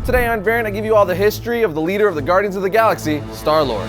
Today on Variant, I give you all the history of the leader of the Guardians of the Galaxy, Star-Lord.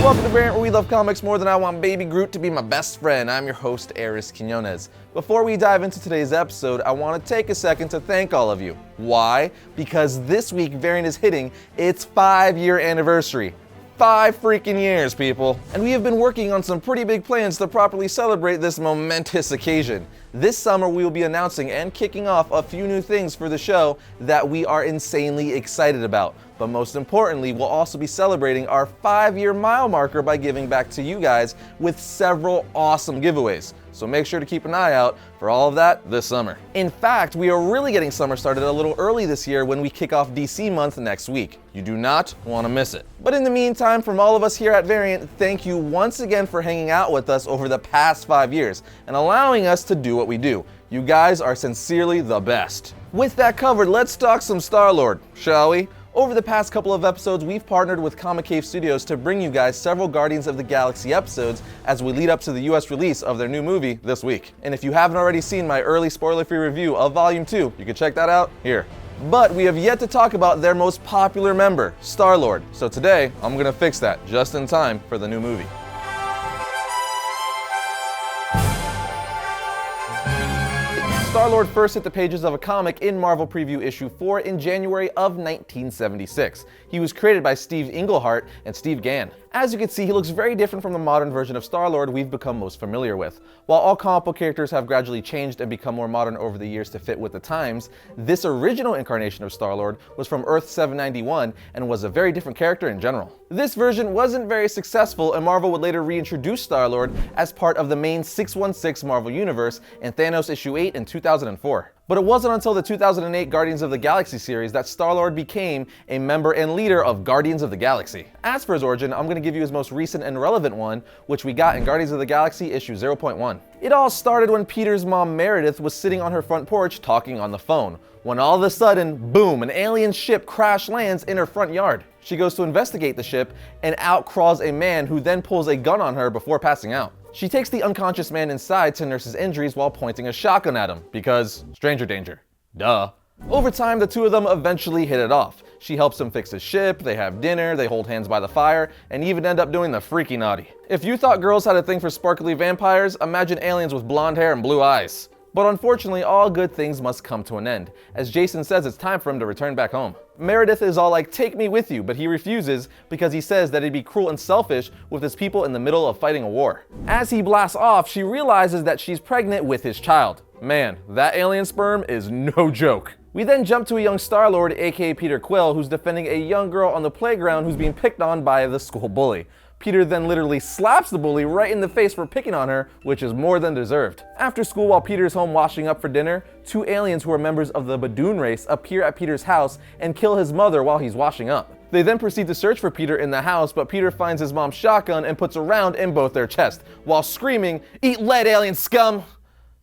Welcome to Variant, where we love comics more than I want Baby Groot to be my best friend. I'm your host, Arris. Before we dive into today's episode, I want to take a second to thank all of you. Why? Because this week, Variant is hitting its 5-year anniversary. 5 freaking years, people. And we have been working on some pretty big plans to properly celebrate this momentous occasion. This summer, we will be announcing and kicking off a few new things for the show that we are insanely excited about. But most importantly, we'll also be celebrating our 5-year mile marker by giving back to you guys with several awesome giveaways. So make sure to keep an eye out for all of that this summer. In fact, we are really getting summer started a little early this year when we kick off DC month next week. You do not want to miss it. But in the meantime, from all of us here at Variant, thank you once again for hanging out with us over the past 5 years and allowing us to do what we do. You guys are sincerely the best. With that covered, let's talk some Star-Lord, shall we? Over the past couple of episodes, we've partnered with Comicave Studios to bring you guys several Guardians of the Galaxy episodes as we lead up to the US release of their new movie this week. And if you haven't already seen my early spoiler-free review of Volume 2, you can check that out here. But we have yet to talk about their most popular member, Star-Lord. So today, I'm gonna fix that just in time for the new movie. Star-Lord first hit the pages of a comic in Marvel Preview issue 4 in January of 1976. He was created by Steve Englehart and Steve Gann. As you can see, he looks very different from the modern version of Star-Lord we've become most familiar with. While all comic book characters have gradually changed and become more modern over the years to fit with the times, this original incarnation of Star-Lord was from Earth 791 and was a very different character in general. This version wasn't very successful, and Marvel would later reintroduce Star-Lord as part of the main 616 Marvel Universe in Thanos issue 8 in 2004. But it wasn't until the 2008 Guardians of the Galaxy series that Star-Lord became a member and leader of Guardians of the Galaxy. As for his origin, I'm going to give you his most recent and relevant one, which we got in Guardians of the Galaxy issue 0.1. It all started when Peter's mom Meredith was sitting on her front porch talking on the phone, when all of a sudden, boom, an alien ship crash lands in her front yard. She goes to investigate the ship, and out crawls a man who then pulls a gun on her before passing out. She takes the unconscious man inside to nurse his injuries while pointing a shotgun at him, because stranger danger. Duh. Over time, the two of them eventually hit it off. She helps him fix his ship, they have dinner, they hold hands by the fire, and even end up doing the freaky naughty. If you thought girls had a thing for sparkly vampires, imagine aliens with blonde hair and blue eyes. But unfortunately, all good things must come to an end. As Jason says, it's time for him to return back home. Meredith is all like, take me with you, but he refuses because he says that it'd be cruel and selfish with his people in the middle of fighting a war. As he blasts off, she realizes that she's pregnant with his child. Man, that alien sperm is no joke. We then jump to a young Star-Lord, aka Peter Quill, who's defending a young girl on the playground who's being picked on by the school bully. Peter then literally slaps the bully right in the face for picking on her, which is more than deserved. After school, while Peter's home washing up for dinner, 2 aliens who are members of the Badoon race appear at Peter's house and kill his mother while he's washing up. They then proceed to search for Peter in the house, but Peter finds his mom's shotgun and puts a round in both their chests, while screaming, "Eat lead, alien scum!"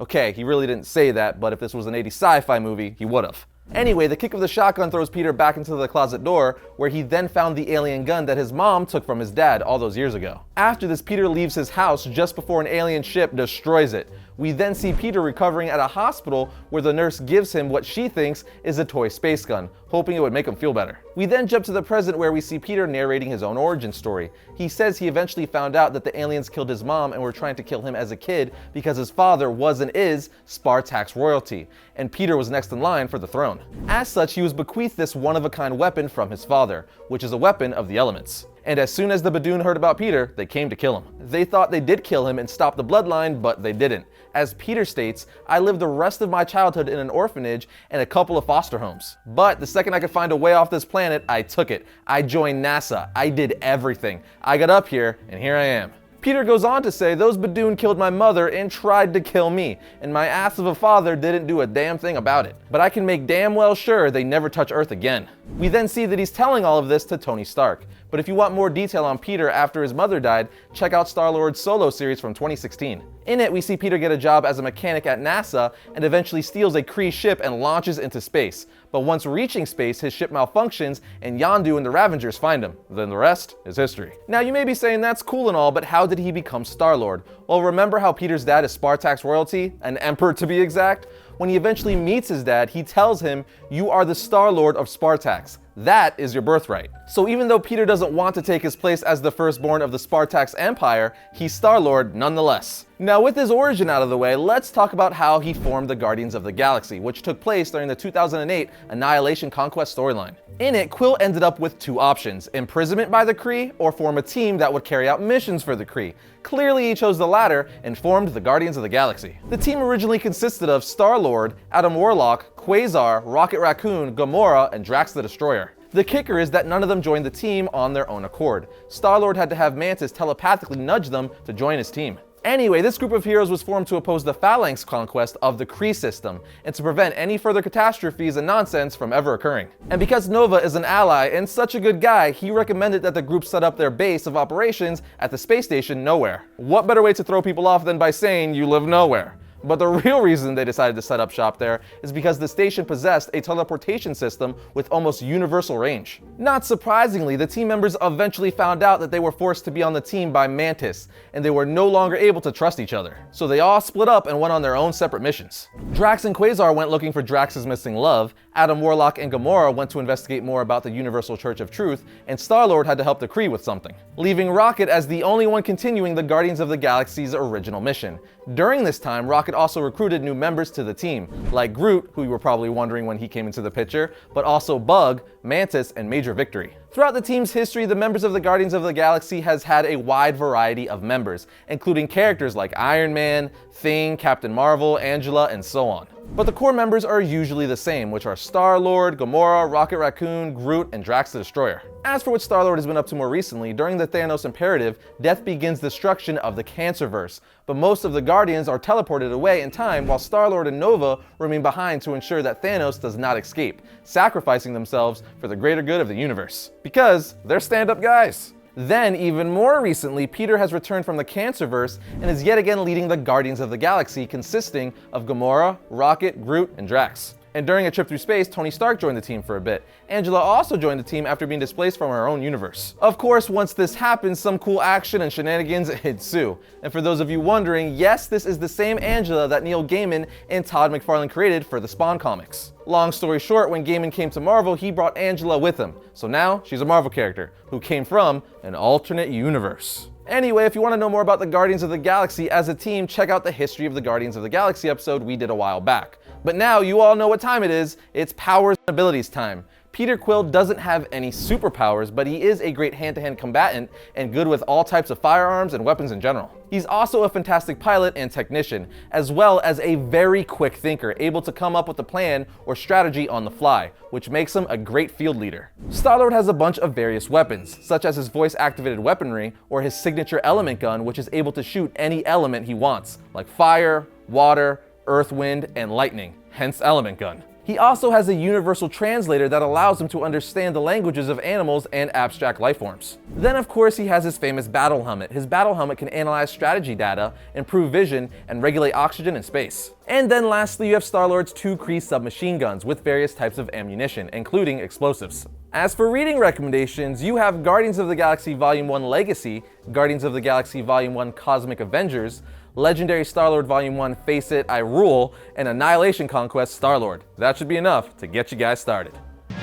Okay, he really didn't say that, but if this was an 80s sci-fi movie, he would've. Anyway, the kick of the shotgun throws Peter back into the closet door, where he then found the alien gun that his mom took from his dad all those years ago. After this, Peter leaves his house just before an alien ship destroys it. We then see Peter recovering at a hospital where the nurse gives him what she thinks is a toy space gun, hoping it would make him feel better. We then jump to the present where we see Peter narrating his own origin story. He says he eventually found out that the aliens killed his mom and were trying to kill him as a kid because his father was and is Spartax royalty, and Peter was next in line for the throne. As such, he was bequeathed this one-of-a-kind weapon from his father, which is a weapon of the elements. And as soon as the Badoon heard about Peter, they came to kill him. They thought they did kill him and stop the bloodline, but they didn't. As Peter states, I lived the rest of my childhood in an orphanage and a couple of foster homes. But the second I could find a way off this planet, I took it. I joined NASA. I did everything. I got up here, and here I am. Peter goes on to say, those Badoon killed my mother and tried to kill me, and my ass of a father didn't do a damn thing about it. But I can make damn well sure they never touch Earth again. We then see that he's telling all of this to Tony Stark. But if you want more detail on Peter after his mother died, check out Star-Lord's solo series from 2016. In it, we see Peter get a job as a mechanic at NASA and eventually steals a Kree ship and launches into space. But once reaching space, his ship malfunctions and Yondu and the Ravengers find him. Then the rest is history. Now you may be saying that's cool and all, but how did he become Star-Lord? Well, remember how Peter's dad is Spartax royalty, an emperor to be exact? When he eventually meets his dad, he tells him, "You are the Star-Lord of Spartax. That is your birthright." So even though Peter doesn't want to take his place as the firstborn of the Spartax Empire, he's Star-Lord nonetheless. Now with his origin out of the way, let's talk about how he formed the Guardians of the Galaxy, which took place during the 2008 Annihilation Conquest storyline. In it, Quill ended up with two options: imprisonment by the Kree, or form a team that would carry out missions for the Kree. Clearly he chose the latter and formed the Guardians of the Galaxy. The team originally consisted of Star-Lord, Adam Warlock, Quasar, Rocket Raccoon, Gamora, and Drax the Destroyer. The kicker is that none of them joined the team on their own accord. Star-Lord had to have Mantis telepathically nudge them to join his team. Anyway, this group of heroes was formed to oppose the Phalanx conquest of the Kree system and to prevent any further catastrophes and nonsense from ever occurring. And because Nova is an ally and such a good guy, he recommended that the group set up their base of operations at the space station Nowhere. What better way to throw people off than by saying you live nowhere? But the real reason they decided to set up shop there is because the station possessed a teleportation system with almost universal range. Not surprisingly, the team members eventually found out that they were forced to be on the team by Mantis, and they were no longer able to trust each other. So they all split up and went on their own separate missions. Drax and Quasar went looking for Drax's missing love, Adam Warlock and Gamora went to investigate more about the Universal Church of Truth, and Star-Lord had to help the Kree with something, leaving Rocket as the only one continuing the Guardians of the Galaxy's original mission. During this time, Rocket also recruited new members to the team, like Groot, who you were probably wondering when he came into the picture, but also Bug, Mantis, and Major Victory. Throughout the team's history, the members of the Guardians of the Galaxy has had a wide variety of members, including characters like Iron Man, Thing, Captain Marvel, Angela, and so on. But the core members are usually the same, which are Star-Lord, Gamora, Rocket Raccoon, Groot, and Drax the Destroyer. As for what Star-Lord has been up to more recently, during the Thanos Imperative, Death begins destruction of the Cancerverse, but most of the Guardians are teleported away in time while Star-Lord and Nova remain behind to ensure that Thanos does not escape, sacrificing themselves for the greater good of the universe. Because they're stand-up guys. Then, even more recently, Peter has returned from the Cancerverse and is yet again leading the Guardians of the Galaxy, consisting of Gamora, Rocket, Groot, and Drax. And during a trip through space, Tony Stark joined the team for a bit. Angela also joined the team after being displaced from her own universe. Of course, once this happens, some cool action and shenanigans ensue. And for those of you wondering, yes, this is the same Angela that Neil Gaiman and Todd McFarlane created for the Spawn comics. Long story short, when Gaiman came to Marvel, he brought Angela with him. So now, she's a Marvel character who came from an alternate universe. Anyway, if you want to know more about the Guardians of the Galaxy as a team, check out the History of the Guardians of the Galaxy episode we did a while back. But now you all know what time it is. It's powers and abilities time. Peter Quill doesn't have any superpowers, but he is a great hand-to-hand combatant and good with all types of firearms and weapons in general. He's also a fantastic pilot and technician, as well as a very quick thinker, able to come up with a plan or strategy on the fly, which makes him a great field leader. Star-Lord has a bunch of various weapons, such as his voice-activated weaponry or his signature element gun, which is able to shoot any element he wants, like fire, water, earth, wind, and lightning, hence element gun. He also has a universal translator that allows him to understand the languages of animals and abstract lifeforms. Then of course he has his famous battle helmet. His battle helmet can analyze strategy data, improve vision, and regulate oxygen in space. And then lastly, you have Star-Lord's 2 Kree submachine guns with various types of ammunition, including explosives. As for reading recommendations, you have Guardians of the Galaxy Volume 1 Legacy, Guardians of the Galaxy Volume 1 Cosmic Avengers, Legendary Star-Lord Volume 1 Face It, I Rule, and Annihilation Conquest Star-Lord. That should be enough to get you guys started. I'm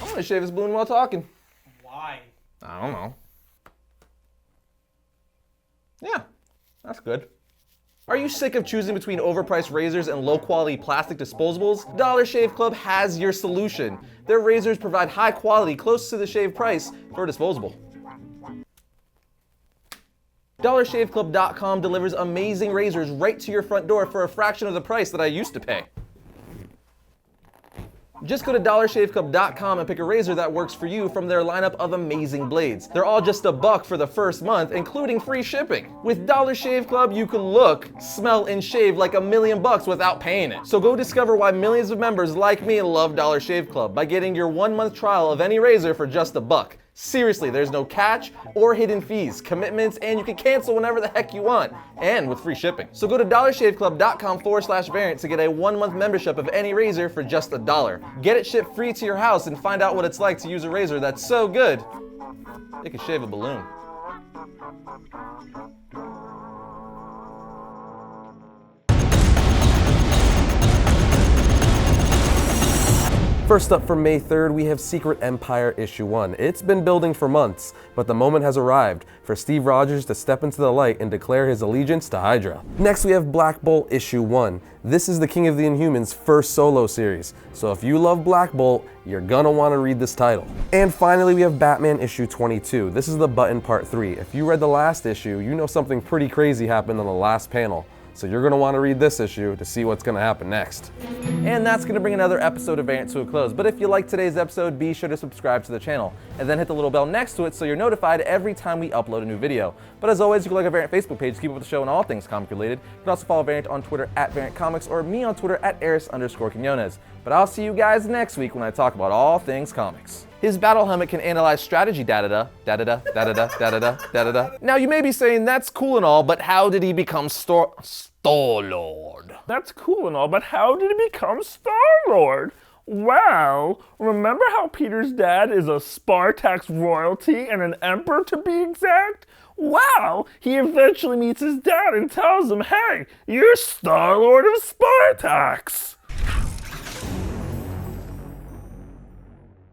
gonna shave his balloon while talking. Why? I don't know. Yeah, that's good. Are you sick of choosing between overpriced razors and low-quality plastic disposables? Dollar Shave Club has your solution. Their razors provide high quality, close to the shave price for disposable. DollarShaveClub.com delivers amazing razors right to your front door for a fraction of the price that I used to pay. Just go to DollarShaveClub.com and pick a razor that works for you from their lineup of amazing blades. They're all just $1 for the first month, including free shipping. With Dollar Shave Club, you can look, smell, and shave like $1 million without paying it. So go discover why millions of members like me love Dollar Shave Club by getting your 1-month trial of any razor for just $1. Seriously, there's no catch or hidden fees, commitments, and you can cancel whenever the heck you want, and with free shipping. So go to dollarshaveclub.com/variant to get a 1-month membership of any razor for just $1. Get it shipped free to your house and find out what it's like to use a razor that's so good, it can shave a balloon. First up for May 3rd, we have Secret Empire Issue 1. It's been building for months, but the moment has arrived for Steve Rogers to step into the light and declare his allegiance to Hydra. Next, we have Black Bolt Issue 1. This is the King of the Inhumans' first solo series, so if you love Black Bolt, you're gonna want to read this title. And finally, we have Batman Issue 22. This is the Button Part 3. If you read the last issue, you know something pretty crazy happened on the last panel. So you're gonna wanna read this issue to see what's gonna happen next. And that's gonna bring another episode of Variant to a close. But if you like today's episode, be sure to subscribe to the channel and then hit the little bell next to it so you're notified every time we upload a new video. But as always, you can like our Variant Facebook page to keep up with the show and all things comic related. You can also follow Variant on Twitter @VariantComics or me on Twitter @Arris_Quinones. But I'll see you guys next week when I talk about all things comics. His battle helmet can analyze strategy data. Now you may be saying that's cool and all, but how did he become Star-Lord? That's cool and all, but how did he become Star-Lord? Well, remember how Peter's dad is a Spartax royalty and an emperor to be exact? Well, he eventually meets his dad and tells him, hey, you're Star-Lord of Spartax.